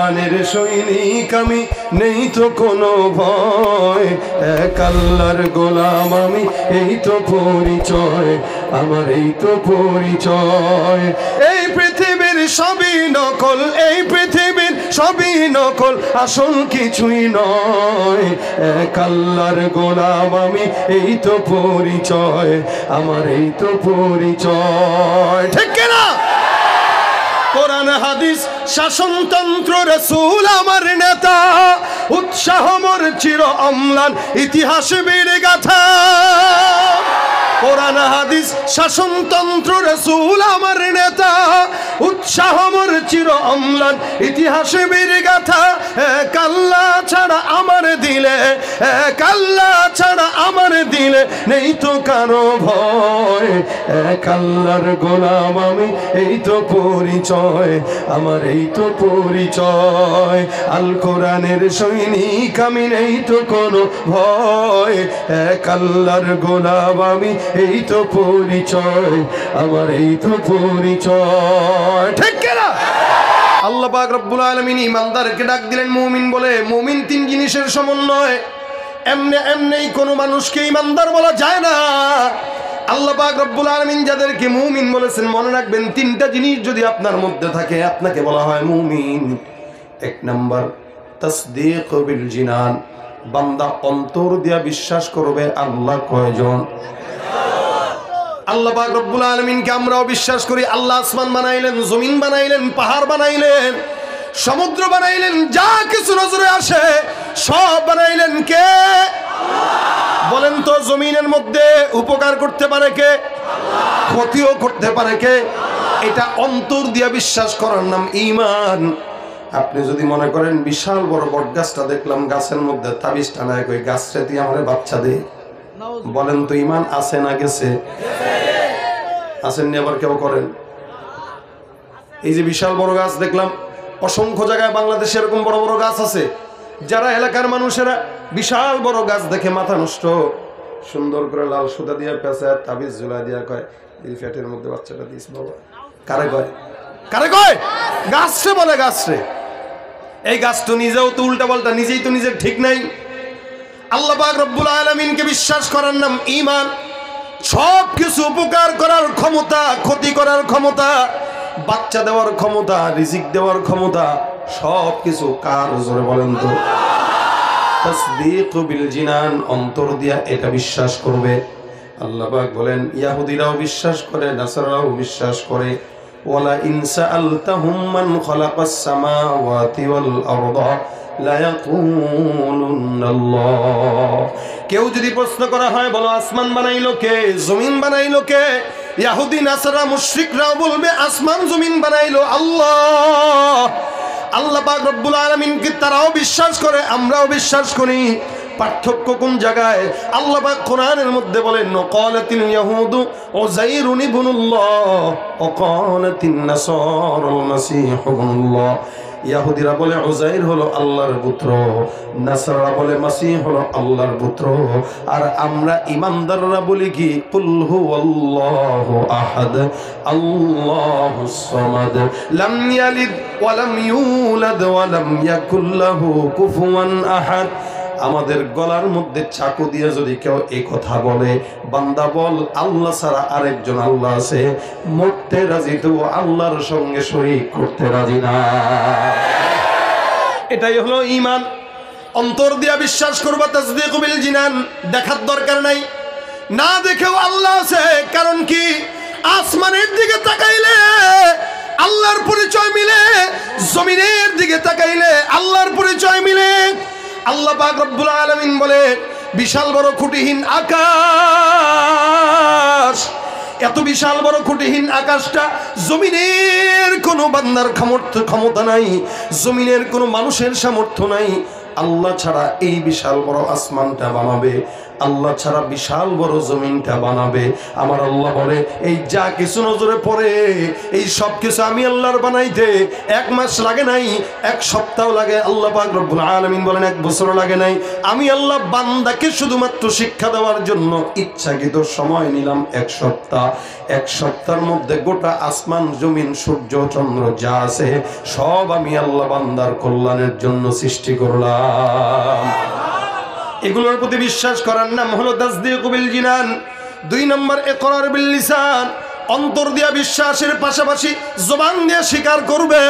কোরআনের সৈনিক আমি, নেই তো কোনো ভয়, এক আল্লাহর গোলাম আমি, এই তো পরিচয় আমার, এই তো পরিচয়। এই পৃথিবীর সবই নকল, এই পৃথিবীর সবই নকল, আসল কিছুই নয়, এক আল্লাহর গোলাম আমি, এই তো পরিচয় আমার, এই তো পরিচয়। ঠিক কিনা? কোরআন হাদিস শাসনতন্ত্র রাসূল আমার নেতা, উৎসাহ মোর চির অম্লান ইতিহাস বীর গাথা। কোরআন হাদিস শাসনতন্ত্র রাসূল আমার নেতা, উৎসাহ মোর চির অম্লান ইতিহাস বীর গাথা। এক আল্লাহ ছাড়া আমার দিলে, এক আল্লাহ ছাড়া আমার দিলে নেই তো কারো ভয়, এক আল্লাহর গোলাম আমি, এই তো পরিচয় আমার, এই তো পরিচয়। আল কোরআনের সৈনিক আমি, নেই তো কোনো ভয়, এক আল্লাহর গোলাম আমি, এই তো পরিচয় আমার, এই তো পরিচয়। ঠিক কিনা? আল্লাহ পাক রব্বুল আলামিন ইমানদারকে ডাক দিলেন মুমিন বলে। মুমিন তিন জিনিসের সমন্বয়, এমনি এমনি কোনো মানুষকে ইমানদার বলা যায় না। আল্লাহ পাক রব্বুল আলামিন যাদেরকে মুমিন বলেছেন, মনে রাখবেন তিনটা জিনিস যদি আপনার মধ্যে থাকে আপনাকে বলা হয় মুমিন। এক নাম্বার তাসদীক বিল জিনান, বান্দা অন্তর দিয়া বিশ্বাস করবে আল্লাহ কয়জন। আল্লাহ পাক রব্বুল আলামিনকে আমরাও বিশ্বাস করি। আল্লাহ আসমান বানাইলেন, জমিন বানাইলেন, পাহাড় বানাইলেন, সমুদ্র বানাইলেন, যা কিছু নজরে আসে সব বানাইলেন কে? বলেন তো, জমিনের মধ্যে উপকার করতে পারে কে? ক্ষতিও করতে পারে কে? এটা অন্তর দিয়া বিশ্বাস করার নাম ঈমান। আপনি যদি মনে করেন বিশাল বড় বট গাছটা দেখলাম, গাছের মধ্যে তাবিজ টানায় কই গাছটা দিয়ে আমার বাচ্চা দে, বলেন তো ঈমান আছে না গেছে? আসেননি? আবার কেউ করেন? এই যে বিশাল বড় গাছ দেখলাম, অসংখ্য জায়গায় বাংলাদেশে এরকম বড় বড় গাছ আছে, যারা এলাকার মানুষেরা বিশাল বড় গাছ দেখে মাথা নষ্ট, সুন্দর করে লাল সুতা দিয়ে পেঁচা তাবিজ ঝুলাই দিয়া কয় এই ফ্যাটের মধ্যে বাচ্চাটা দিস বাবা। কারে কয়? কারে কয়? গাছরে বলে, গাছরে। এই গাছ তো নিজেও তো উল্টা পাল্টা, নিজেই তো নিজের ঠিক নাই। আল্লাহ পাক রব্বুল আলামিনকে বিশ্বাস করার নাম ঈমান। সব কিছু উপকার করার ক্ষমতা, ক্ষতি করার ক্ষমতা, বাচ্চা দেওয়ার ক্ষমতা, রিজিক দেওয়ার ক্ষমতা, সব কিছু কার? জোরে বলেন তো। তাসদীক বিল জিনান, অন্তর দিয়া এটা বিশ্বাস করবে। আল্লাহ পাক বলেন ইহুদিরাও বিশ্বাস করে, নাসারাও বিশ্বাস করে। ওয়ালা ইন সাআলতাহুম মান খালাকাস সামাওয়াতি ওয়াল আরদা লা ইয়াকুলুনাল্লাহ। কেউ যদি প্রশ্ন করা হয়, বলো আসমান বানাইলো কে, জমিন বানাইলো কে? ইহুদি নাসারা মুশরিকরাও বলবে আসমান জমিন বানাইলো আল্লাহ। আল্লাহ পাক রব্বুল আলামিনকে তারাও বিশ্বাস করে, আমরাও বিশ্বাস করি। পার্থক্য কোন জায়গায়? আল্লাহ পাক কোরআনের মধ্যে বলেন ক্বালাতিল ইয়াহুদু উযাইরুন ইবনুল্লাহ ওয়া ক্বালাতিন নাসারাল মাসীহু ইবনুল্লাহ। ইহুদিরা বলে উযাইর হলো আল্লাহর পুত্র, নাসারা বলে মাসীহ হলো আল্লাহর পুত্র। আর আমরা ঈমানদাররা বলি কি কুল হুয়াল্লাহু আহাদ আল্লাহুস সামাদ লাম ইয়ালিদ ওয়া লাম ইউলাদ ওয়া লাম ইয়াকুল লাহু কুফুয়ান আহাদ। আমাদের গলার মধ্যে চাকু দিয়ে যদি কেউ এই কথা বলে, বান্দা বল আল্লাহ ছাড়া আরেকজন আল্লাহ আছে, মরতে রাজি তো আল্লাহর সঙ্গে শরীক করতে রাজি না। এটাই হলো ঈমান। অন্তর দিয়া বিশ্বাস করবা, তাসদীক বিল জিনান। দেখার দরকার নাই, না দেখেও আল্লাহ আছে। কারণ কি? আসমানের দিকে তাকাইলে আল্লাহর পরিচয় মিলে, জমিনের দিকে তাকাইলে আল্লাহর পরিচয় মিলে। আল্লাহ পাক রব্বুল আলামিন বলে বিশাল বড় খুঁটিহীন আকাশ, এত বিশাল বড় খুঁটিহীন আকাশটা জমিনের কোনো বান্দার ক্ষমতা নাই, জমিনের কোনো মানুষের সামর্থ্য নাই। আল্লাহ ছাড়া এই বিশাল বড় আসমানটা বানাবে, আল্লাহ ছাড়া বিশাল বড় জমিনটা বানাবে। আমার আল্লাহ বলে এই যা কিছু নজরে পড়ে এই সব কিছু আমি আল্লাহর বানাইতে 1 মাস লাগে নাই, 1 সপ্তাহ লাগে। আল্লাহ পাক রব্বুল আলামিন বলেন 1 বছর লাগে নাই। আমি আল্লাহ বান্দাকে শুধুমাত্র শিক্ষা দেওয়ার জন্য ইচ্ছাকৃত সময় নিলাম 1 সপ্তাহ। 1 সপ্তাহের মধ্যে গোটা আসমান জমিন সূর্য চন্দ্র যা আছে সব আমি আল্লাহ বান্দার কল্যাণের জন্য সৃষ্টি করলাম। এগুলোর প্রতি বিশ্বাস করার নাম হলো তাসদীক বিল জিনান। 2 নম্বর ইকরার বিল লিসান। অন্তর দিয়া বিশ্বাসের পাশাপাশি জবান দিয়ে স্বীকার করবে।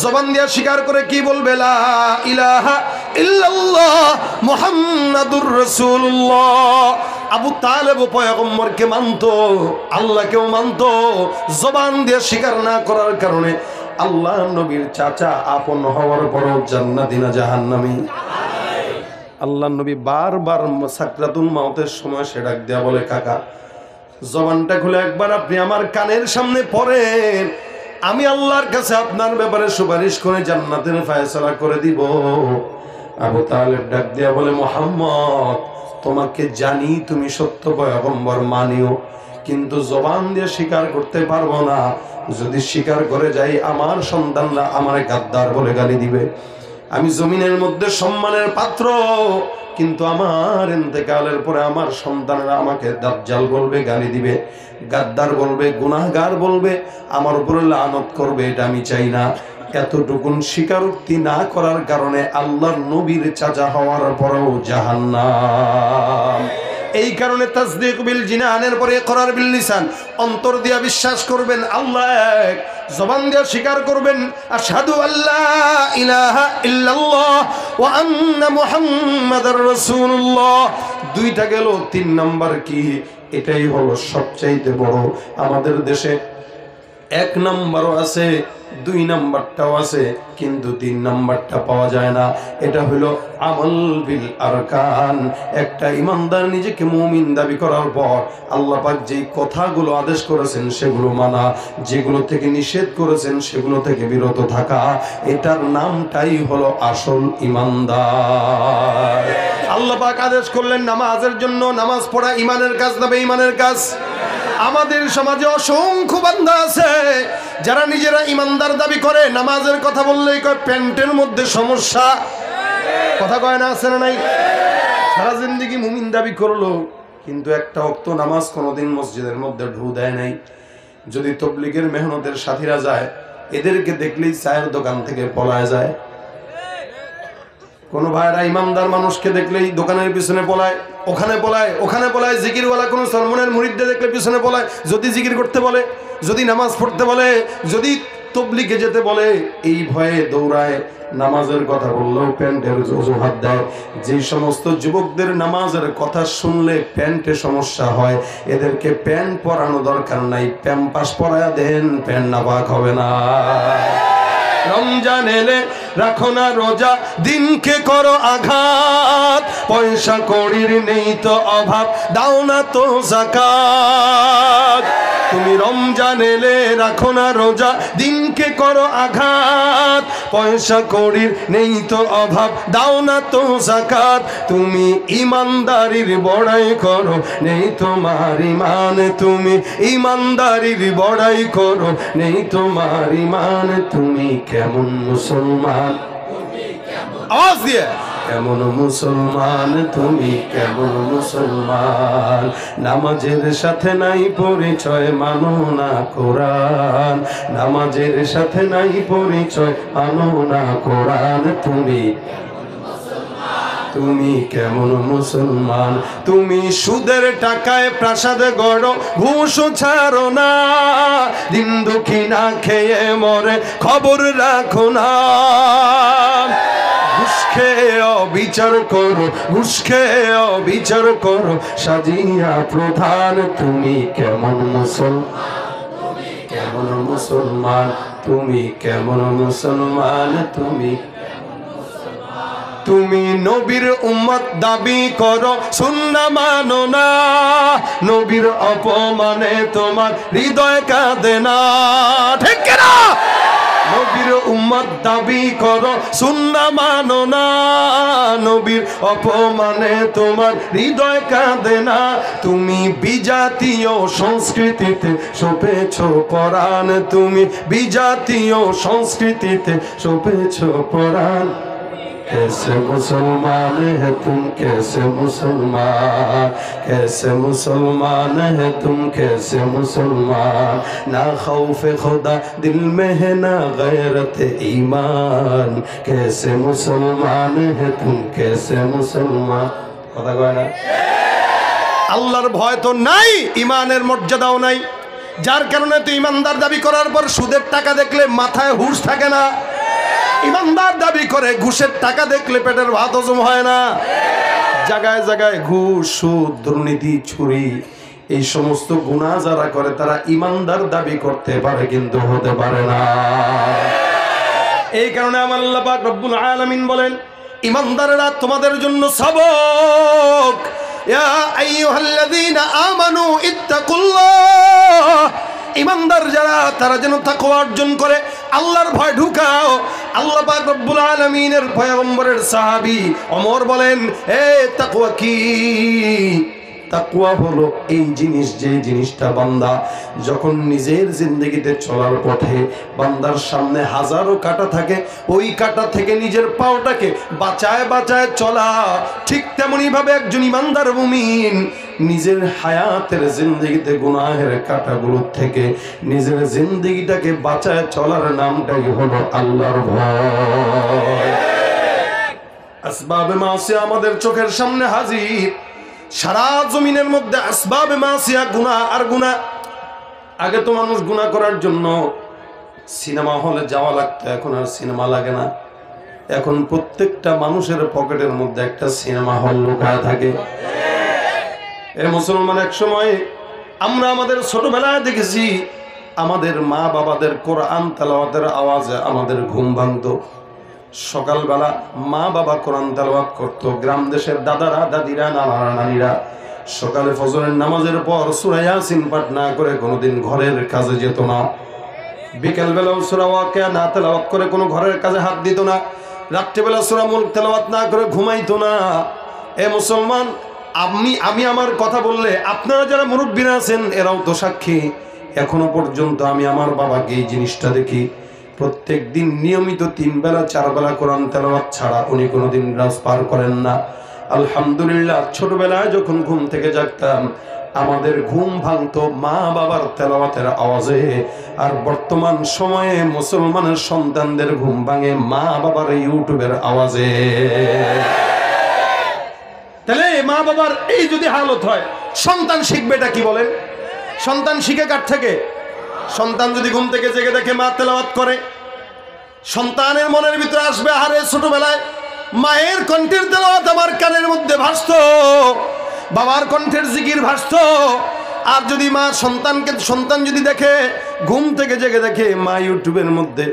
জবান দিয়ে স্বীকার করে কি বলবে? লা ইলাহা ইল্লাল্লাহ মুহাম্মাদুর রাসূলুল্লাহ। আবু তালেব পয়গম্বরকে মানতো, আল্লাহকেও মানতো। জবান দিয়ে স্বীকার না করার কারণে আল্লাহ নবীর চাচা আপন হওয়ার পরও জান্নাতি না জাহান্নামী? আল্লাহ নবী বারবার সাকরাতুল মাউতের সময় সে ডাক দেয়া বলে, কাকা জবানটা খুলে একবার আপনি আমার কানের সামনে পড়েন, আমি আল্লাহর কাছে আপনার ব্যাপারে সুপারিশ করে জান্নাতের ফয়সালা করে দিব। আবু তালেব ডাক দেয়া বলে, মুহাম্মদ তোমাকে জানি তুমি সত্য পয়গম্বর মানিও, কিন্তু জবান দিয়ে স্বীকার করতে পারবো না। যদি স্বীকার করে যাই আমার সন্তানরা আমার গাদ্দার বলে গালি দিবে। আমি জমিনের মধ্যে সম্মানের পাত্র, কিন্তু আমার ইন্তেকালের পরে আমার সন্তানরা আমাকে দাজ্জাল বলবে, গালি দিবে, গাদ্দার বলবে, গুনাহগার বলবে, আমার উপরে লানত করবে। এটা আমি চাই না। এতটুকুন স্বীকারোক্তি না করার কারণে আল্লাহর নবীর চাচা হওয়ার পরেও জাহান্নাম। এই কারণে তাসদীক বিল জিনানের পরে ইকরার বিল লিসান। অন্তর দিয়া বিশ্বাস করবেন আল্লাহ এক, জবান দিয়া স্বীকার করবেন আশহাদু আল্লা ইলাহা ইল্লাল্লাহ ওয়া আন্না মুহাম্মাদার রাসূলুল্লাহ। 2টা গেল, 3 নাম্বার কি? এটাই হলো সবচাইতে বড়। আমাদের দেশে 1 নাম্বারও আছে, 2 নাম্বারটাও আছে, কিন্তু 3 নাম্বারটা পাওয়া যায় না। এটা হলো আমল বিল আরকান। একটা ইমানদার নিজেকে মুমিন দাবি করার পর আল্লাহ পাক যেই কথাগুলো আদেশ করেছেন সেগুলো মানা, যেগুলো থেকে নিষেধ করেছেন সেগুলো থেকে বিরত থাকা, এটার নামটাই হলো আসল ইমানদার। আল্লাহ পাক আদেশ করলেন নামাজের জন্য, নামাজ পড়া ইমানের কাজ না বেঈমানের কাজ? আমাদের সমাজে অসংখ্য বান্দা আছে যারা নিজেরা ইমানদার দাবি করে, নামাজের কথা বললেই কয় প্যান্টের মধ্যে সমস্যা। কথা কয় না, আছে না নাই? সারা জিন্দেগি মুমিন দাবি করলো, কিন্তু একটা ওয়াক্ত নামাজ কোনোদিন মসজিদের মধ্যে ঢু দেয় নাই। যদি তবলিগের মেহনতের সাথীরা যায়, এদেরকে দেখলেই চায়ের দোকান থেকে পলায় যায়। কোন ভাইরা ইমানদার মানুষকে দেখলেই দোকানের পিছনে পলায়, ওখানে পলায়, ওখানে পলায়। জিকিরওয়ালা কোন সলমনের মুরিদদের দেখলে পিছনে পলায়। যদি জিকির করতে বলে, যদি নামাজ পড়তে বলে, যদি তবলিগে যেতে বলে, এই ভয়ে দৌড়ায়। নামাজের কথা বললেও প্যান্টের অজুহাত দেয়। যে সমস্ত যুবকদের নামাজের কথা শুনলে প্যান্টে সমস্যা হয়, এদেরকে প্যান্ট পরানো দরকার নাই, প্যাম্পাস পরায়া দেন, প্যান্ট নাপাক হবে না। রমজান এলে রাখো না রোজা, দিনকে করো আঘাত, পয়সা কড়ির নেই তো অভাব, দাও না তো যাকাত। তুমি রমজান এলে রাখো না রোজা, দিনকে করো আঘাত, পয়সা কড়ির নেই তো অভাব, দাও না তো যাকাত। তুমি ইমানদারির বড়াই করো, নেই তোমার ইমান, তুমি ইমানদারির বড়াই করো, নেই তোমার ইমান। তুমি কেমন মুসলমান? আওয়াজ দিয়ে, কেমন মুসলমান তুমি, কেমন মুসলমান? নামাজের সাথে নাই পরিচয়, মানো না কোরআন, নামাজের সাথে নাই পরিচয়, মানো না কোরআন। তুমি তুমি কেমন মুসলমান? তুমি সুদের টাকায় প্রাসাদ গড়ো, ঘুষ ছাড়ো না, দিন দুঃখী না খেয়ে মরে খবর রাখো না। ঘুষ খেয়ে অবিচার করো, ঘুষ খেয়ে অবিচার করো, সাজিয়া প্রধান। তুমি কেমন মুসলমান? কেমন মুসলমান? তুমি কেমন মুসলমান? তুমি তুমি নবীর উম্মত দাবি করো, সুন্নাহ মানো না, নবীর অপমানে তোমার হৃদয় কাঁদে না। ঠিক না? নবীর উম্মত দাবি করো সুন্নাহ মানো না, নবীর অপমানে তোমার হৃদয় কাঁদে না। তুমি বিজাতীয় সংস্কৃতিতে সপেছ পরাণ, তুমি বিজাতীয় সংস্কৃতিতে সপেছ পরাণ। कैसे मुसलमान है तुम, कैसे मुसलमान, कैसे मुसलमान है तुम, कैसे मुसलमान। ना खौफ खुदा दिल में है ना गैरत ईमान, कैसे मुसलमान है तुम, कैसे मुसलमान। কথা কয় না? আল্লাহর ভয় তো নাই, ইমানের মর্যাদাও নাই, যার কারণে তো ইমানদার দাবি করার পর সুদের টাকা দেখলে মাথায় হুঁশ থাকে না। ইমানদার দাবি করে ঘুষের টাকা দেখলে পেটের ভাত হজম হয় না। জায়গায় জায়গায় ঘুষ, সুদ, দুর্নীতি, চুরি, এই সমস্ত গুনাহ যারা করে তারা ইমানদার দাবি করতে পারে কিন্তু হতে পারে না। এই কারণে আমার আল্লাহ পাক রব্বুল আলামিন বলেন, ইমানদাররা তোমাদের জন্য সবক, ইয়া আইয়ুহাল্লাযীনা আমানু ইত্তাকুল্লাহ। ইমানদার যারা তারা যেন তাকওয়া অর্জন করে, আল্লাহর ভয় ঢুকাও। আল্লাহ পাক রব্বুল আলামিনের পয়গম্বরের সাহাবী ওমর বলেন, এ তাকওয়া কি? তাকওয়া হলো এই জিনিস, যে জিনিসটা বান্দা যখন নিজের জিন্দগিতে চলার পথে বান্দার সামনে হাজারো কাঁটা থাকে, ওই কাঁটা থেকে নিজের পাওটাকে বাঁচায় বাঁচায় চলা। ঠিক তেমনি ভাবে একজন ইমানদার মুমিন নিজের হায়াতের জিন্দগিতে গুনাহের কাঁটাগুলো থেকে নিজের জিন্দগিটাকে বাঁচায় চলার নামটাই হলো আল্লাহর ভয়। আসবাবে মাসিয়া আমাদের চোখের সামনে হাজির। সারা জমিনের মধ্যে আসবাবে মাসিয়া, গুনাহ আর গুনাহ। আগে তো মানুষ গুনাহ করার জন্য সিনেমা হলে যাওয়া লাগতো, এখন আর সিনেমা লাগে না। এখন প্রত্যেকটা মানুষের পকেটের মধ্যে একটা সিনেমা হল লুকায় থাকে। এ মুসলমান, এক সময় আমরা আমাদের ছোটবেলায় দেখেছি আমাদের মা বাবাদের কোরআন তেলাওয়াতের আওয়াজে আমাদের ঘুম ভাঙতো। সকালবেলা মা বাবা কোরআন তেলাওয়াত করতো, গ্রাম দেশের দাদারা দাদিরা নানারা নানিরা সকালে ফজরের নামাজের পর সূরা ইয়াসিন পাঠ না করে কোনোদিন ঘরের কাজে যেত না। বিকেলবেলাও সূরা ওয়াকিয়া না তেলাওয়াত করে কোনো ঘরের কাজে হাত দিত না। রাত্রিবেলা সূরা মুলক তেলাওয়াত না করে ঘুমাইতো না। এ মুসলমান, আমি আমার কথা বললে আপনারা যারা মুরব্বীরা আছেন এরাও তো সাক্ষী। এখনো পর্যন্ত আমি আমার বাবাকে এই জিনিসটা দেখি, প্রত্যেক দিন নিয়মিত 3 বেলা 4 বেলা কোরআন তেলাওয়াত ছাড়া উনি কোনোদিন রাত পার করেন না। আলহামদুলিল্লাহ, ছোটবেলায় যখন ঘুম থেকে জাগতাম আমাদের ঘুম ভাঙতো মা বাবার তেলাওয়াতের আওয়াজে। আর বর্তমান সময়ে মুসলমানের সন্তানদের ঘুম ভাঙে মা বাবার ইউটিউবের আওয়াজে। তাহলে মা বাবার এই যদি হালত হয়, সন্তান শিখবেটা কি বলেন? সন্তান শিখে কার থেকে? সন্তান যদি ঘুম থেকে জেগে দেখে মা তেলাওয়াত করে, সন্তানের মনের ভিতরে আসবে, আরে ছোটবেলায় মায়ের কণ্ঠের তেলাওয়াত আমার কানের মধ্যে ভাসতো, বাবার কণ্ঠের জিকির ভাসতো। আর যদি মা সন্তান যদি দেখে ঘুম থেকে জেগে দেখে মা ইউটিউবের মধ্যে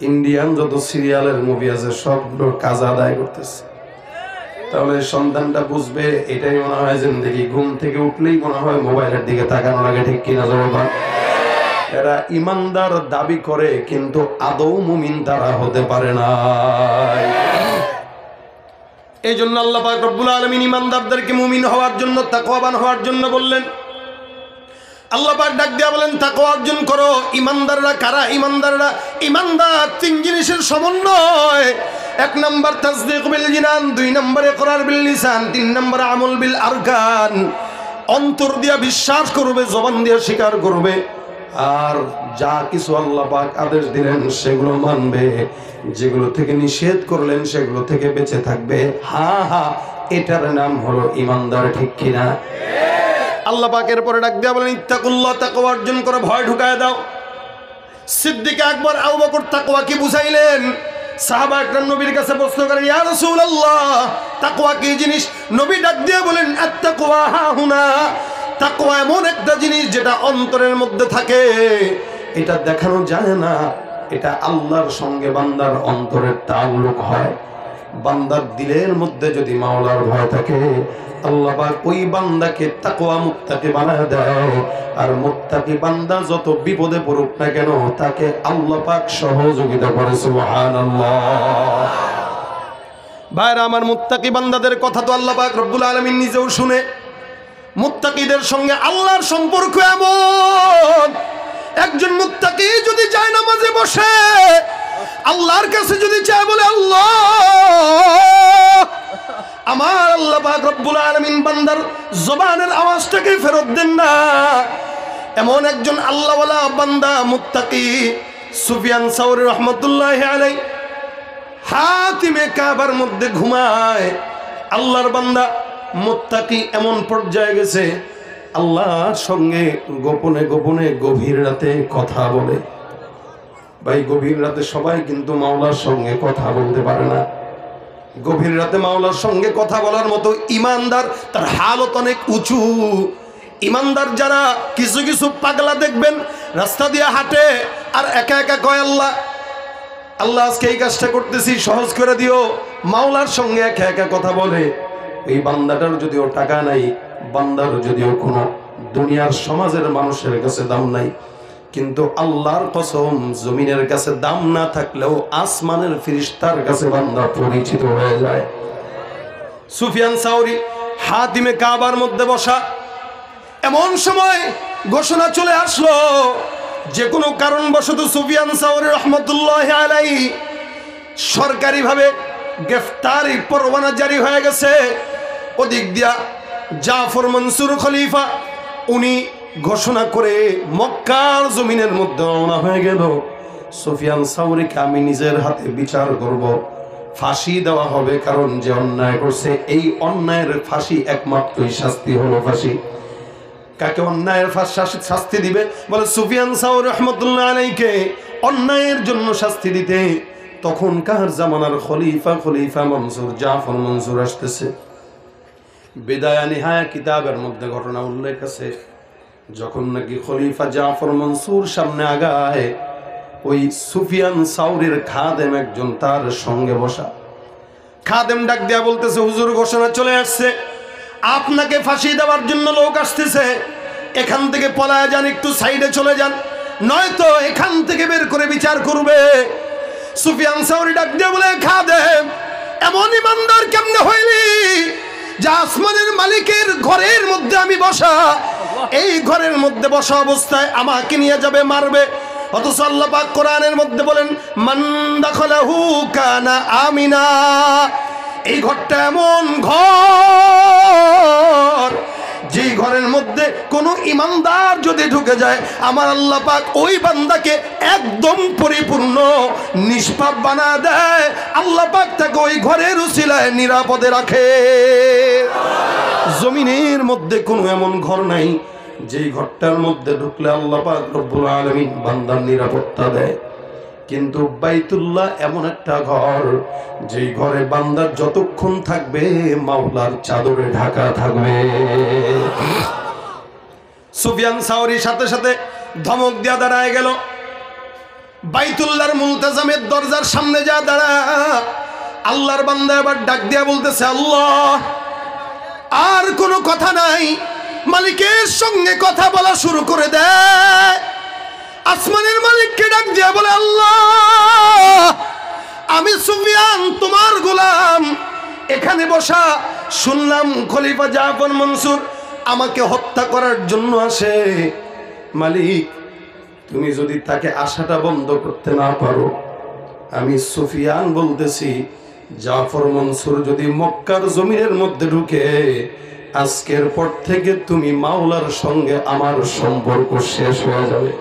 ইন্ডিয়ান যত সিরিয়ালের মুভি আছে সবগুলোর কাজ আদায় করতেছে, তাহলে সন্তানটা বুঝবে এটাই মনে হয় জিন্দেগি। ঘুম থেকে উঠলেই মনে হয় মোবাইলের দিকে তাকানো লাগে, ঠিক কিনা জবাব? এরা ইমানদার দাবি করে কিন্তু আদৌ মুমিন তারা হতে পারে না। এই জন্য আল্লাহ পাক রব্বুল আলামিন ইমানদারদেরকে মুমিন হওয়ার জন্য, তাকওয়াবান হওয়ার জন্য বললেন। আল্লাহ পাক ডাক দিয়া বলেন, তাকওয়া অর্জন করো। ইমানদাররা কারা? ইমানদাররা, ইমানদার 3 জিনিসের সমন্বয়। 1 নম্বর তাসদীক বিল জিনান, 2 নম্বর ইকরার বিল লিসান, 3 নম্বর আমল বিল আরকান। অন্তর দিয়া বিশ্বাস করবে, জবান দিয়া স্বীকার করবে, আর যা কিছু আল্লাহ পাক আদেশ দিলেন সেগুলো মানবে, যেগুলো থেকে নিষেধ করলেন সেগুলো থেকে বেঁচে থাকবে। এটার নাম হলো ইমানদার, ঠিক কিনা? আল্লাহ পাকের পরে ডাক দিয়া বলেন, ইত্তাকুল্লাহ, তাকওয়া অর্জন করে ভয় ঢুকায় দাও। সিদ্দিক আকবর, আবু বকর তাকওয়া কি বুঝাইলেন? সাহাবা একরাম নবীর কাছে প্রশ্ন করেন, ইয়া রাসূলুল্লাহ, তাকওয়া কি জিনিস? নবী ডাক দিয়ে বলেন, আত-তাকওয়া হাহুনা। তাকওয়া এমন একটা জিনিস যেটা অন্তরের মধ্যে থাকে, এটা দেখানো যায় না, এটা আল্লাহর সঙ্গে বান্দার অন্তরের তাআল্লুক হয়। বান্দার দিলের মধ্যে যদি মাওলার ভয় থাকে, আল্লাহ পাক ওই বান্দাকে তাকওয়া মুত্তাকি বানায় দেয়। আর মুত্তাকি বান্দা যত বিপদে পড়ুক না কেন, তাকে আল্লাহ পাক সহযোগিতা করে। সুবহানাল্লাহ। ভাইরা আমার, মুত্তাকি বান্দাদের কথা তো আল্লাহ পাক রব্বুল আলামিন নিজেও শুনে। মুত্তাকিদের সঙ্গে আল্লাহর সম্পর্ক এমন, একজন মুত্তাকি যদি যায় নামাজে বসে আল্লাহর কাছে যদি চায়, বলে আল্লাহ, আমার আল্লাহ পাক রব্বুল আলামিন বান্দার জবানের আওয়াজটাকে ফেরত দেন না। এমন একজন আল্লাহওয়ালা বান্দা মুত্তাকি সুফিয়ান সাওরী রাহমাতুল্লাহি আলাইহি হাতিমে কাবার মধ্যে ঘুমায়। আল্লাহর বান্দা মুত্তাকি এমন পর্যায়ে গেছে, আল্লাহর সঙ্গে গোপনে গোপনে গভীর রাতে কথা বলে। ভাই, গভীর রাতে সবাই কিন্তু মাওলার সঙ্গে কথা বলতে পারে না। গভীর রাতে মাওলার সঙ্গে কথা বলার মতো ইমানদার, তার হালত অনেক উঁচু। ইমানদার যারা, কিছু কিছু পাগলা দেখবেন রাস্তা দিয়ে হাঁটে আর একা একা কয়, আল্লাহ আল্লাহ আজকে এই কাজটা করতেছি, সহজ করে দিও। মাওলার সঙ্গে একা একা কথা বলে। এই বান্দাটার যদিও টাকা নাই, বান্দার যদিও কোনো দুনিয়ার সমাজের মানুষের কাছে দাম নাই, কিন্তু আল্লাহর কসম, জমিনের কাছে দাম না থাকলেও আসমানের ফেরেশতার কাছে বান্দা পরিচিত হয়ে যায়। সুফিয়ান সাওরী হাতিমে কাবার মধ্যে বসা। এমন সময় ঘোষণা চলে আসলো, যে কোনো কারণবশত সুফিয়ান সাওরী রাহমাতুল্লাহি আলাইহি সরকারিভাবে গ্রেফতারি পরোয়ানা জারি হয়ে গেছে। ওদিক দিয়া জাফর মনসুর খলিফা, উনি ঘোষণা করে মক্কার জমিনের মধ্যে রওনা হয়ে গেল, সুফিয়ান সাওরীকে আমি নিজের হাতে বিচার করব, ফাঁসি দেওয়া হবে। কারণ যে অন্যায় করছে, এই অন্যায়ের ফাঁসি, একমাত্রই শাস্তি হলো ফাঁসি। কাকে অন্যায়ের শাস্তি দিবে? বলে সুফিয়ান সাওরী রাহমাতুল্লাহি আলাইহিকে অন্যায়ের জন্য শাস্তি দিতে তখনকার জামানার খলিফা মনসুর, জাফর মনসুর আসতেছে। বিদায়া নিহায়া কিতাবের মধ্যে ঘটনা উল্লেখ আছে, যখন নাকি খলিফা জাফর মনসুর সামনে আগায়, ওই সুফিয়ান সাওরীর খাদেম একজন তার সঙ্গে বসা। খাদেম ডাক দেয়া বলতেছে, হুজুর ঘোষণা চলে আসছে, আপনাকে ফাঁসি দেওয়ার জন্য লোক আসতেছে, এখান থেকে পলায় যান, একটু সাইডে চলে যান, নয়তো এখান থেকে বের করে বিচার করবে। সুফিয়ান সাওরী ডাক দিয়ে বলে, খাদেম, এমন ইমানদার কেমনে হইলি যে আসমানের মালিকের ঘরের মধ্যে আমি বসা, এই ঘরের মধ্যে বসা অবস্থায় আমাকে নিয়ে যাবে, মারবে। অথচ আল্লাহ পাক কোরআনের মধ্যে বলেন, মান দাখালাহু কানা আমিনা। এই ঘরটা এমন ঘর, যেই ঘরের মধ্যে কোনো ইমানদার যদি ঢুকে যায়, আমার আল্লাহ পাক ওই বান্দাকে একদম পরিপূর্ণ নিষ্পাপ বানা দেয়। আল্লাহ পাক তাকে ওই ঘরের উসিলায় নিরাপদে রাখে। জমিনের মধ্যে কোনো এমন ঘর নাই যেই ঘরটার মধ্যে ঢুকলে আল্লাহ পাক রব্বুল আলামিন বান্দার নিরাপত্তা দেয়। কিন্তু বাইতুল্লাহ এমন একটা ঘর, যেই ঘরে বান্দার যতক্ষণ থাকবে মাওলার চাদরে ঢাকা থাকবে। সুফিয়ান সাওরী সাথে সাথে ধমক দিয়া দাঁড়ায় গেল, বাইতুল্লাহর মুলতাজামের দরজার সামনে যা দাঁড়া। আল্লাহর বান্দা এবার ডাক দিয়া বলতেছে, আল্লাহ, আর কোনো কথা নাই, মালিকের সঙ্গে কথা বলা শুরু করে দেয়। আসমানের মালিককে ডাক দিয়া বলে, আল্লাহ, আমি সুফিয়ান তোমার গোলাম, এখানে বসা, শুনলাম খলিফা জাফর মনসুর আমাকে হত্যা করার জন্য আসে। মালিক, তুমি যদি তাকে আশাটা বন্ধ করতে না পারো, আমি সুফিয়ান বলতেছি, জাফর মনসুর যদি মক্কার জমিনের মধ্যে ঢুকে, আজকের পর থেকে তুমি মাওলার সঙ্গে আমার সম্পর্ক শেষ হয়ে যাবে।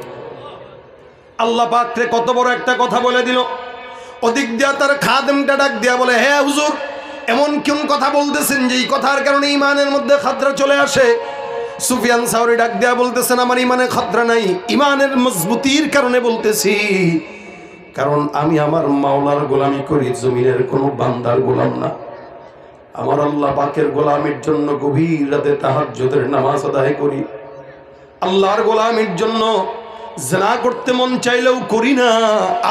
আল্লাহ পাক কত বড় একটা কথা বলে দিল। ওদিক দিয়া তার খাদেমটা ডাক দিয়া বলে, হে হুজুর, এমন কোন কথা বলতেছেন যে এই কথার কারণে ইমানের মধ্যে খাতরা চলে আসে? সুফিয়ান সাওরী ডাক দিয়া বলতেছেন, আমার ইমানে খাতরা নাই, ইমানের মজবুতির কারণে বলতেছি। কারণ আমি আমার মাওলার গোলামি করি, জমিনের কোনো বান্দার গোলাম না। আমার আল্লাহ পাকের গোলামির জন্য গভীর রাতে তাহাজ্জুদের নামাজ আদায় করি। আল্লাহর গোলামির জন্য জিনা করতে মন চাইলেও করি না।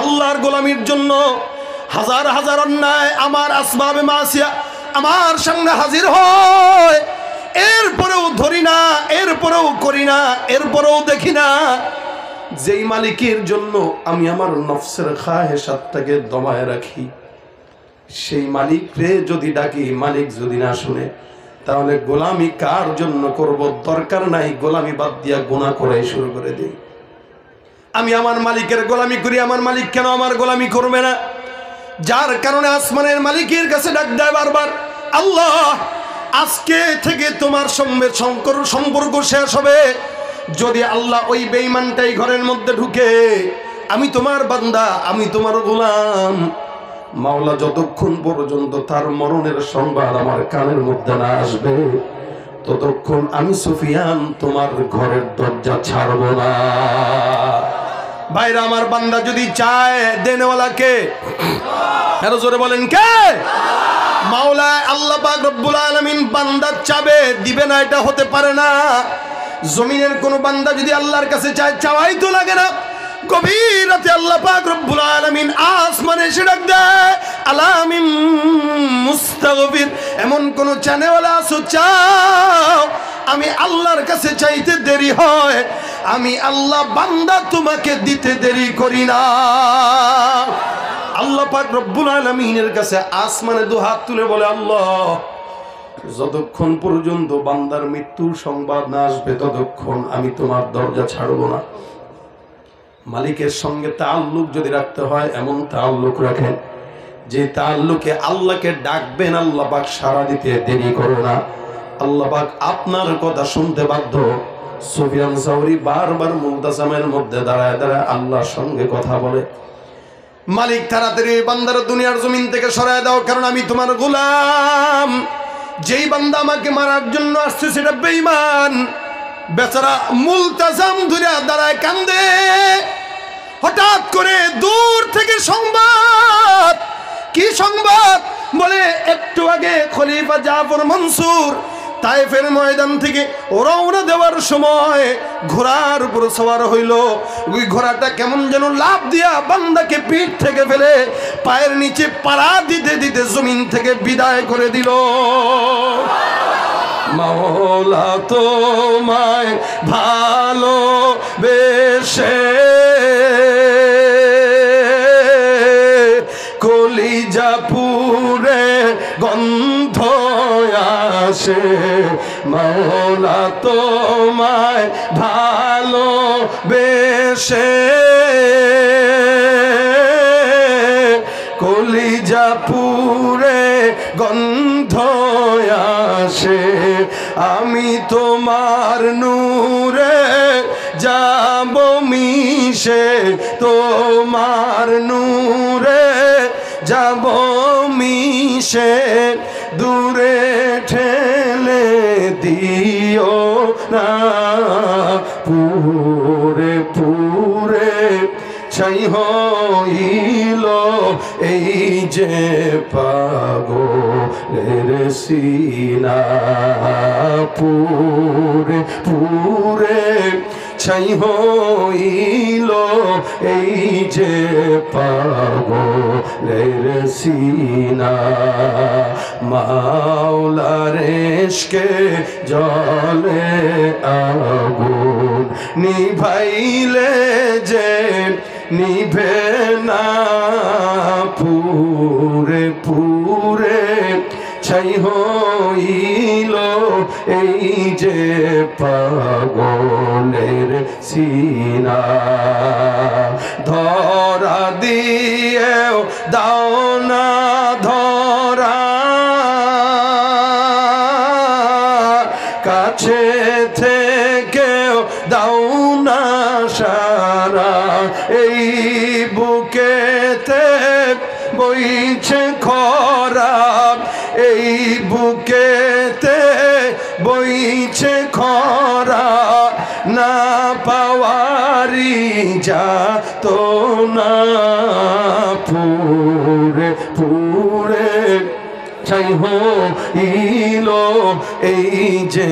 আল্লাহর গোলামির জন্য হাজার হাজার অন্যায় আমার আসবাবে মাসিয়া আমার সামনে হাজির হয়, এরপরেও ধরি না, এরপরেও করি না, এরপরেও দেখি না। যেই মালিকের জন্য আমি আমার নফসের খাহেসাতটাকে দমায় রাখি, সেই মালিক রে যদি ডাকি, মালিক যদি না শুনে, তাহলে গোলামি কার জন্য করব? দরকার নাই, গোলামি বাদ দিয়া গুনাহ করে শুরু করে দিই। আমি আমার মালিকের গোলামি করি, আমার মালিক কেন আমার গোলামি করবে না? যার কারণে আসমানের মালিকের কাছে ডাক দেয় বারবার, আল্লাহ আজকে থেকে তোমার সঙ্গে সম্পর্ক শেষ হবে যদি আল্লাহ ওই বেঈমানটাই ঘরের মধ্যে ঢুকে। আমি তোমার বান্দা, আমি তোমার গোলাম। মাওলা যতক্ষণ পর্যন্ত তার মরণের সংবাদ আমার কানের মধ্যে না আসবে, ততক্ষণ আমি সুফিয়ান তোমার ঘরের দরজা ছাড়ব না। ভাইরা আমার, বান্দা যদি চায়, দেনেওয়ালাকে আরো জোরে বলেন কে? মাওলা আল্লাহ পাক রব্বুল আলামিন বান্দা চাবে, দিবে না এটা হতে পারে না। জমিনের কোন বান্দা যদি আল্লাহর কাছে চায়, চাওয়াই তো লাগে না। গভীর রাতে আল্লাহ পাক রব্বুল আলামিন আসমানে এসে ডাক দেয়, আলামিন মুস্তাগফির, এমন কোন চানেওয়ালা আছো চাও? আমি আল্লাহর কাছে চাইতে দেরি হয়, আমি আল্লাহ বান্দা তোমাকে দিতে দেরি করি না। আল্লাহ পাক রব্বুল আলামিনের কাছে আসমানে দুহাত তুলে বলে, আল্লাহ যতক্ষণ পর্যন্ত বান্দার মৃত্যুর সংবাদ না আসবে, ততক্ষণ আমি তোমার দরজা ছাড়ব না। মালিকের সঙ্গে তাআল্লুক যদি রাখতে হয়, এমন তাআল্লুক রাখেন যে তাআল্লুকে আল্লাহকে ডাকবেন, আল্লাহ পাক সাড়া দিতে দেরি করো না। আল্লাহ পাক আপনার কথা শুনতে বাধ্য। সুফিয়ান সাউরি বারবার মুলতাসামের মধ্যে দাঁড়ায় দাঁড়ায় আল্লাহর সঙ্গে কথা বলে, মালিক তাড়াতাড়ি বান্দার দুনিয়ার জমিন থেকে সরায় দাও, কারণ আমি তোমার গোলাম। যেই বান্দা আমাকে মারার জন্য আসছে সেটা বেঈমান। বেচারা মুলতাজাম ধরে দাঁড়ায় কান্দে। হঠাৎ করে দূর থেকে সংবাদ। কি সংবাদ? বলে একটু আগে খলিফা জাফর মনসুর তায়েফের ময়দান থেকে রওনা দেওয়ার সময় ঘোড়ার উপর সওয়ার হইল। ওই ঘোড়াটা কেমন যেন লাফ দিয়া বান্দাকে পিঠ থেকে ফেলে পায়ের নিচে পাড়া দিতে দিতে জমিন থেকে বিদায় করে দিল। মাওলা তোমায় ভালোবেসে কলিজা পুরে গন্ধ আসে, মাওলা তোমায় ভালোবেসে কলিজা পুরে গন্ধ আসে, আমি তোমার নূরে যাব মিশে, তোমার নূরে যাব মিশে, দূরে ঠেলে দিও না, পুরে পুরে ছাই হইল এই যে পাগলের সিনা, পুরে পুরে ছাই হইল এই যে পাগলের সিনা, মাওলার ইশকে জলে আগুন নিভাইলে যে নিভে না, পুরে পুরে ছাই হইল এই যে পাগলের সিনা, ধরা দিয়েও দাও না ধরা, কাছে থেকেও দাও না সারা, এই বুকেতে বইছে খরা, এই বুকেতে বইছে খরা, না পাওয়ারি যা তো না, পুরে পুরে ছাই হইল এই যে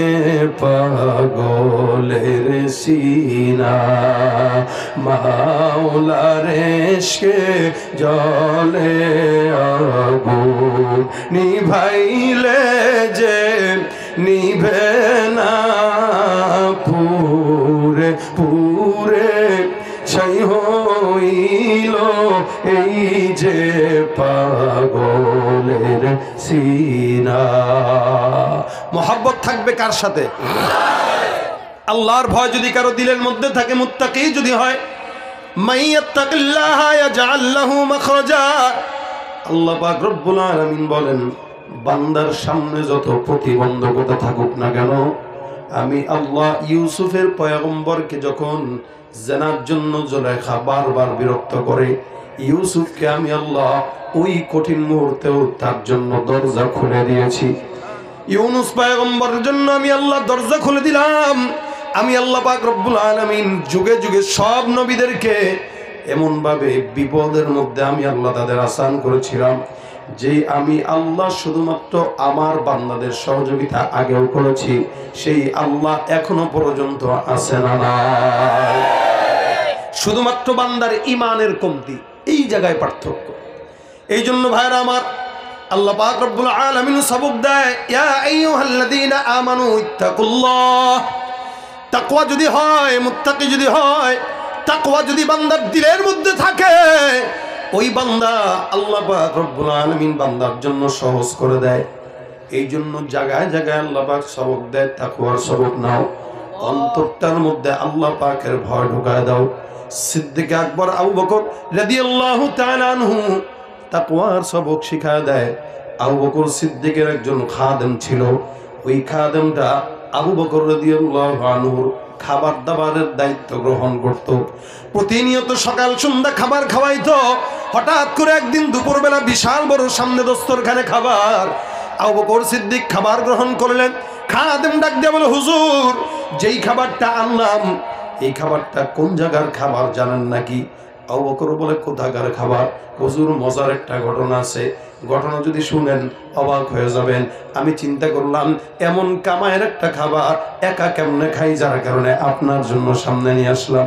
পাগলের সিনা মাওলার ইশকে জলে আগুন নিভাইলে যে নিভে না পুরে পুরে ছাই হইল এই যে পাগলের সিনা। মোহাব্বত থাকবে কার সাথে? আল্লাহর ভয় যদি কারো দিলের মধ্যে থাকে, মুত্তাকি যদি হয়, মাইয়াত্তাকিল্লাহা ইয়াজআল লাহু মাখরাজা। আল্লাহ পাক রব্বুল আলামিন বলেন, বান্দার সামনে যত প্রতিবন্ধকতা থাকুক না কেন, আমি আল্লাহ ইউসুফের পয়গম্বরকে যখন জেনার জন্য জুলাইখা বারবার বিরক্ত করে, ইউসুফকে আমি আল্লাহ ওই কঠিন মুহূর্তেও তার জন্য দরজা খুলে দিয়েছি। ইউনুস পয়গম্বরের জন্য আমি আল্লাহ দরজা খুলে দিলাম। আমি আল্লাহ পাক রব্বুল আলামিন যুগে যুগে সব নবীদেরকে এমন ভাবে বিপদের মধ্যে আমি আল্লাহ তাদের আসান করেছিলাম যে আমি আল্লাহ শুধুমাত্র আমার বান্দাদের সহযোগিতা আগেও করেছি, সেই আল্লাহ এখনো পর্যন্ত আছে না নাই। শুধুমাত্র বান্দার ঈমানের কমতি, এই জায়গায় পার্থক্য। এই জন্য ভাইরা আমার, আল্লাহ পাক রব্বুল আলামিন সবক দেয়, ইয়া আইয়ুহাল্লাযীনা আমানু ইত্তাকুল্লাহ। তাকওয়া যদি হয়, মুত্তাকি যদি হয়, তাকওয়া যদি বান্দার দিলের মধ্যে থাকে, ওই বান্দা আল্লাহ পাক রব্বুল আলামিন বান্দার জন্য সহজ করে দেয়। এই জন্য জায়গায় জায়গায় আল্লাহ পাক সবক দেয়, তাকওয়ার সবক নাও, অন্তরটার মধ্যে আল্লাহ পাকের ভয় ঢুকায় দাও। সিদ্দিক আকবর আবু বকর রাদিয়াল্লাহু তাআলা আনহু তাকওয়ার সবক শিখায় দেয়। আবু বকর সিদ্দিকের একজন খাদেম ছিল, ওই খাদেমটা আবু বকর রাদিয়াল্লাহু আনহুর খাবার দাবারের দায়িত্ব গ্রহণ করত। প্রতিনিয়ত সকাল সন্ধ্যা খাবার খাওয়াইতো। হঠাৎ করে একদিন দুপুরবেলা বিশাল বড় সামনে দস্তরখানে খাবার, আবু বকর সিদ্দিক খাবার গ্রহণ করলেন। খাদেম ডাক দিয়ে বলে, হুজুর, যেই খাবারটা আনলাম এই খাবারটা কোন জায়গার খাবার জানেন নাকি? আবু বকর বলে, কোথাকার খাবার? হুজুর, মজার একটা ঘটনা আছে, ঘটনা যদি শুনেন অবাক হয়ে যাবেন। আমি চিন্তা করলাম এমন কামায়ের একটা খাবার একা কেমনে খাই, যার কারণে আপনার জন্য সামনে নিয়ে আসলাম।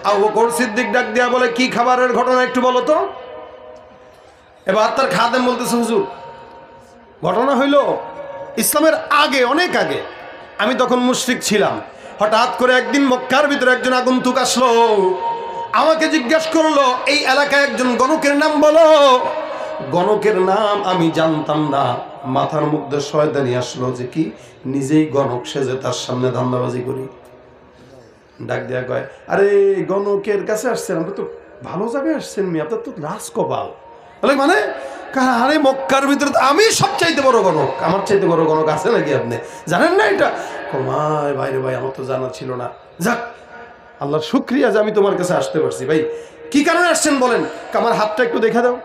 আবু বকর সিদ্দিক ডাক দিয়া বলে, কি খাবারের ঘটনা একটু বলো তো। এবার তার খাদেম বলতেছে, হুজুর, ঘটনা হইল ইসলামের আগে, অনেক আগে, আমি তখন মুশরিক ছিলাম। হঠাৎ করে একদিন মক্কার ভিতরে একজন আগন্তুক আসলো, আমাকে জিজ্ঞাসা করলো, এই এলাকায় একজন গণকের নাম বলো। গণকের নাম আমি জানতাম না। মাথার মধ্যে শয়তানি আসলো যে কি নিজেই গণক সেজে তার সামনে ধান্দাবাজি করি। ডাক দেয়া কয়, আরে গণকের কাছে আসছেন, আমরা তো ভালো জায়গায় আসছেন, মেয়ে আপনার তো রাজকপাল। মানে আরে মক্কার ভিতরে আমি সবচাইতে বড় গণক, আমার চাইতে বড় গণক আছে নাকি আপনি জানেন না এটা? কমায় ভাইরে ভাই, আমার তো জানা ছিল না। যাক, আল্লাহর শুকরিয়া যে আমি তোমার কাছে আসতে পারছি। ভাই কি কারণে আসছেন বলেন? আমার হাতটা একটু দেখা দাও।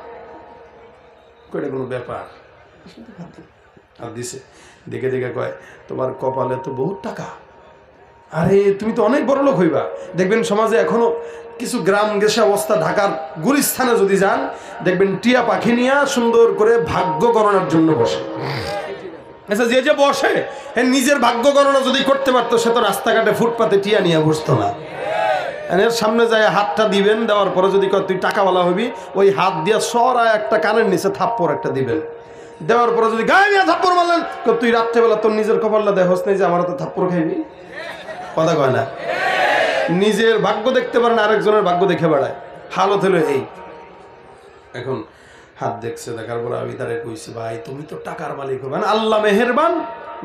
কয়টা কোনো ব্যাপার? হাত দিছে, দেখে দেখে কয়, তোমার কপালে তো বহুত টাকা, আরে তুমি তো অনেক বড় লোক হইবা। দেখবেন সমাজে এখনো কিছু গ্রাম গেছে অবস্থা, ঢাকার গুলিস্থানে যদি যান দেখবেন টিয়া পাখি নিয়ে সুন্দর করে ভাগ্য গণনার জন্য বসে। আচ্ছা, যে যে বসে নিজের ভাগ্য গণনা যদি করতে পারতো, সে তো রাস্তাঘাটে ফুটপাতে টিয়া নিয়ে বসতো না। এর সামনে যায় হাতটা দিবেন, দেওয়ার পরে যদি তুই টাকাওয়ালা হবি, ওই হাত দিয়ে সরা একটা কানের নিচে থাপ্পড় একটা দিবেন। দেওয়ার পরে যদি গায়ে নিয়ে থাপ্পড় মারলেন, তুই রাত্রেবেলা তোর নিজের কপালটা দেখোস নাই যে আমার তো থাপ্পড় খাইবি? কথা কয় না। নিজের ভাগ্য দেখতে পারে না, আরেকজনের ভাগ্য দেখে বেড়ায়। হালত হলো এই। এখন হাত দেখছে, দেখার পরে আমি তারে কইছি, ভাই তুমি তো টাকার মালিক হবে না, আল্লাহ মেহেরবান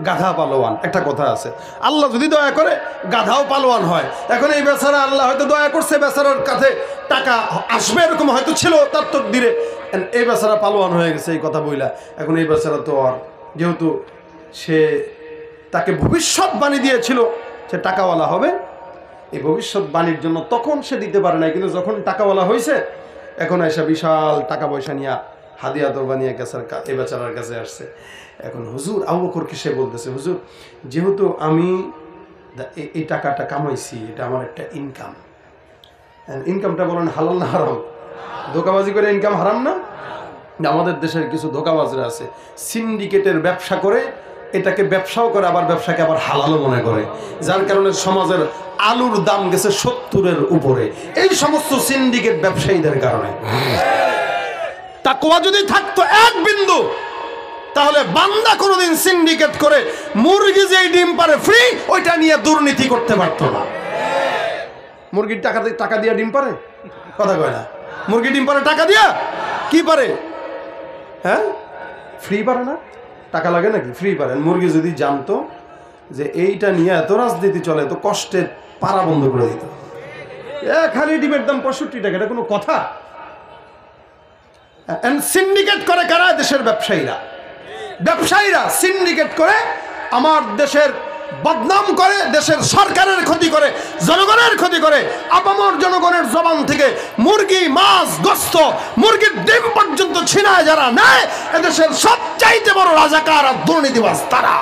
গাধা পালোয়ান। একটা কথা আছে, আল্লাহ যদি দয়া করে গাধাও পালোয়ান হয়। এখন এই বেচারা আল্লাহ হয়তো দয়া করছে, বেচারার কাছে টাকা আসবে এরকম হয়তো ছিল তার তকদিরে, এই বেচারা পালোয়ান হয়ে গেছে এই কথা বইলা। এখন এই বেচারা তো আর, যেহেতু সে তাকে ভবিষ্যৎবাণী দিয়েছিল সে টাকাওয়ালা হবে, এই ভবিষ্যৎবাণীর জন্য তখন সে দিতে পারে না, কিন্তু যখন টাকাওয়ালা হয়েছে এখন এসে বিশাল টাকা পয়সা নিয়ে হাদিয়া তো বানিয়ে গেছে এই বেচারার কাছে আসছে। এখন হুজুর, আবু বকরকে সে বলতেছে, হুজুর যেহেতু আমি এই টাকাটা কামাইছি, এটা আমার একটা ইনকাম। ইনকামটা বলেন হালাল না হারাম? ধোঁকাবাজি করে ইনকাম হারাম না? আমাদের দেশের কিছু ধোঁকাবাজরা আছে, সিন্ডিকেটের ব্যবসা করে, এটাকে ব্যবসাও করে, আবার ব্যবসাকে আবার হালালও মনে করে, যার কারণে সমাজের আলুর দাম গেছে 70-এর উপরে এই সমস্ত সিন্ডিকেট ব্যবসায়ীদের কারণে। তাকওয়া যদি থাকতো এক বিন্দু, তাহলে বান্দা কোনোদিন সিন্ডিকেট করে মুরগি যেই ডিম পারে ফ্রি, ওইটা নিয়ে দুর্নীতি করতে পারতো না। মুরগির টাকা দিয়ে ডিম পারে? কথা কয় না। মুরগি ডিম পারে টাকা দিয়া? কি পারে? হ্যাঁ, ফ্রি পারে না, টাকা লাগে নাকি? ফ্রি পারেন। মুরগি যদি জানতো যে এইটা নিয়ে এত রাজনীতি চলে, তো কষ্টে পাড়া বন্ধ করে দিত। খালি ডিমের দাম 65 টাকা, এটা কোনো কথা? সিন্ডিকেট করে কারা? দেশের ব্যবসায়ীরা। ব্যবসায়ীরা সিন্ডিকেট করে আমার দেশের বদনাম করে, দেশের সরকারের ক্ষতি করে, জনগণের ক্ষতি করে। আপামর জনগণের জবান থেকে মুরগি, মাছ, গোস্ত, মুরগির ডিম পর্যন্ত ছিনায় যারা নেয়, এদেশের সবচাইতে বড় রাজাকার আর দুর্নীতিবাজ তারা।